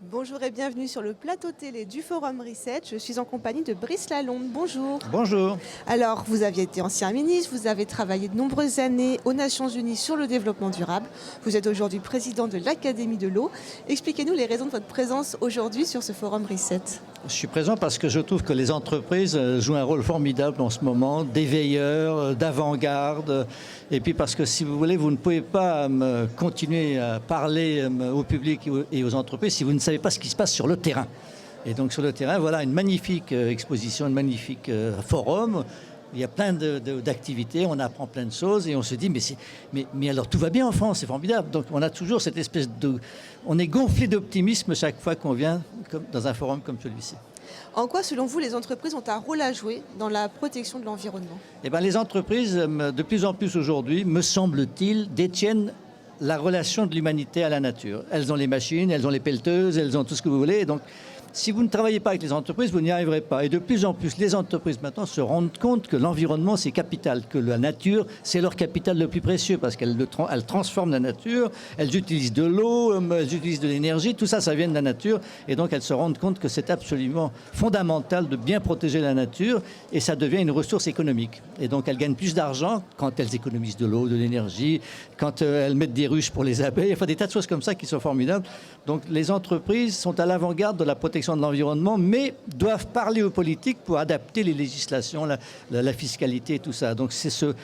Bonjour et bienvenue sur le plateau télé du Forum Reset. Je suis en compagnie de Brice Lalonde. Bonjour. Bonjour. Alors, vous aviez été ancien ministre, vous avez travaillé de nombreuses années aux Nations Unies sur le développement durable. Vous êtes aujourd'hui président de l'Académie de l'eau. Expliquez-nous les raisons de votre présence aujourd'hui sur ce Forum Reset. Je suis présent parce que je trouve que les entreprises jouent un rôle formidable en ce moment, d'éveilleurs, d'avant-garde. Et puis parce que, si vous voulez, vous ne pouvez pas continuer à parler au public et aux entreprises si vous ne savez pas ce qui se passe sur le terrain. Et donc sur le terrain, voilà une magnifique exposition, un magnifique forum. Il y a plein d'activités, on apprend plein de choses et on se dit mais alors tout va bien en France, c'est formidable. Donc on a toujours cette espèce de... On est gonflé d'optimisme chaque fois qu'on vient dans un forum comme celui-ci. En quoi, selon vous, les entreprises ont un rôle à jouer dans la protection de l'environnement ? Eh bien, les entreprises, de plus en plus aujourd'hui, me semble-t-il, détiennent la relation de l'humanité à la nature. Elles ont les machines, elles ont les pelleteuses, elles ont tout ce que vous voulez. Donc, si vous ne travaillez pas avec les entreprises, vous n'y arriverez pas. Et de plus en plus, les entreprises maintenant se rendent compte que l'environnement, c'est capital, que la nature, c'est leur capital le plus précieux, parce qu'elles transforment la nature, elles utilisent de l'eau, elles utilisent de l'énergie, tout ça, ça vient de la nature. Et donc, elles se rendent compte que c'est absolument fondamental de bien protéger la nature, et ça devient une ressource économique. Et donc, elles gagnent plus d'argent quand elles économisent de l'eau, de l'énergie, quand elles mettent des ruches pour les abeilles, enfin des tas de choses comme ça qui sont formidables. Donc, les entreprises sont à l'avant-garde de la protection de l'environnement, mais doivent parler aux politiques pour adapter les législations, la fiscalité et tout ça. Donc c'est ce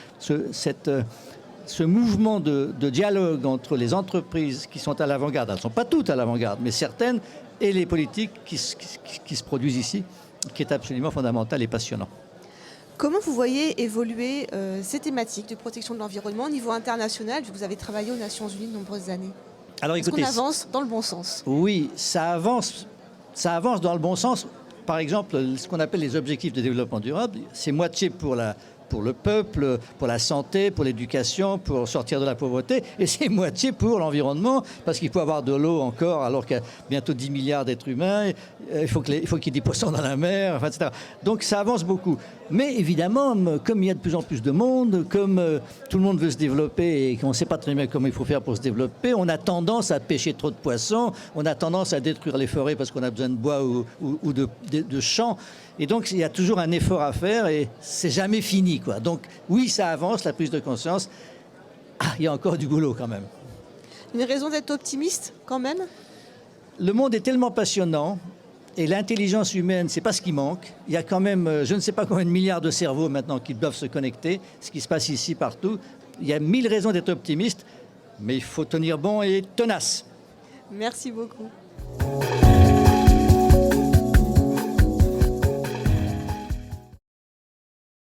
mouvement de dialogue entre les entreprises qui sont à l'avant-garde, elles ne sont pas toutes à l'avant-garde, mais certaines, et les politiques qui se produisent ici, qui est absolument fondamental et passionnant. Comment vous voyez évoluer ces thématiques de protection de l'environnement au niveau international, vu que vous avez travaillé aux Nations Unies de nombreuses années ? Alors, est-ce qu'on avance dans le bon sens ? Oui, ça avance dans le bon sens. Par exemple, ce qu'on appelle les objectifs de développement durable, c'est moitié pour le peuple, pour la santé, pour l'éducation, pour sortir de la pauvreté, et c'est moitié pour l'environnement, parce qu'il faut avoir de l'eau encore, alors qu'il y a bientôt 10 milliards d'êtres humains, il faut qu'il y ait des poissons dans la mer, enfin, etc. Donc ça avance beaucoup. Mais évidemment, comme il y a de plus en plus de monde, comme tout le monde veut se développer et qu'on ne sait pas très bien comment il faut faire pour se développer, on a tendance à pêcher trop de poissons, on a tendance à détruire les forêts parce qu'on a besoin de bois ou de champs. Et donc, il y a toujours un effort à faire et c'est jamais fini, quoi. Donc, oui, ça avance, la prise de conscience. Il y a encore du boulot quand même. Une raison d'être optimiste quand même ? Le monde est tellement passionnant et l'intelligence humaine, c'est pas ce qui manque. Il y a quand même, je ne sais pas combien de milliards de cerveaux maintenant qui doivent se connecter, ce qui se passe ici, partout. Il y a 1000 raisons d'être optimiste, mais il faut tenir bon et tenace. Merci beaucoup.